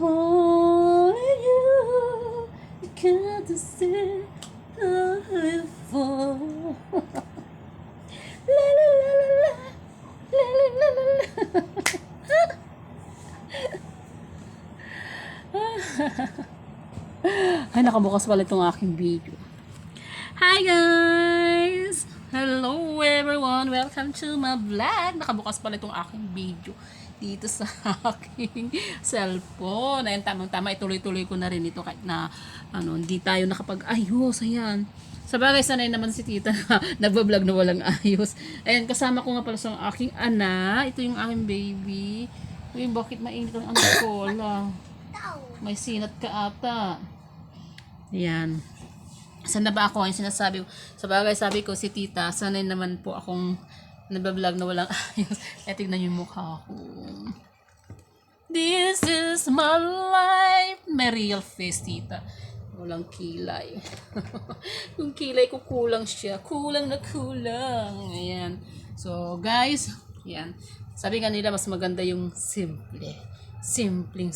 Only you can't see I fall. La la la la la. La la la la la. Ay, nakabukas pala itong aking video. Hi guys! Hello everyone! Welcome to my vlog! Nakabukas pala itong aking video dito sa aking cellphone. Ayan, tamang-tama, ituloy-tuloy ko na rin ito kahit na hindi tayo nakapag-ayos. Ayan. Sa bagay, sanay naman si tita na nagbablog na walang ayos. Ayan, kasama ko nga pala sa aking anak. Ito yung aking baby. Uy, bakit mainit ang anak ko? Wala. May sinat ka ata. Ayan. Saan na ba ako? Yung sinasabi ko. Sa bagay, sabi ko si tita, sanay naman po akong nagbablog na walang ayos. Eh, tignan yung mukha ko. This is my life. May real face, tita. Walang kilay. Yung kilay ko kulang siya. Kulang na kulang. Ayan. So, guys, ayan. Sabi nga nila, mas maganda yung simple. Simple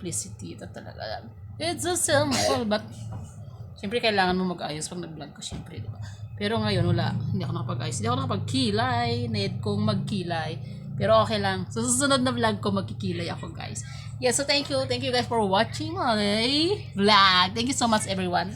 si tita talaga. It's so simple, but siyempre kailangan mo mag-ayos pag nag-vlog ko, siyempre, di ba? Pero ngayon, wala. Hindi ako nakapag-ayos. Hindi ako nakapag-kilay. Need kong mag-kilay. Pero okay lang. So, susunod na vlog ko, magkikilay ako, guys. Yeah, so thank you. Thank you guys for watching my vlog. Thank you so much, everyone.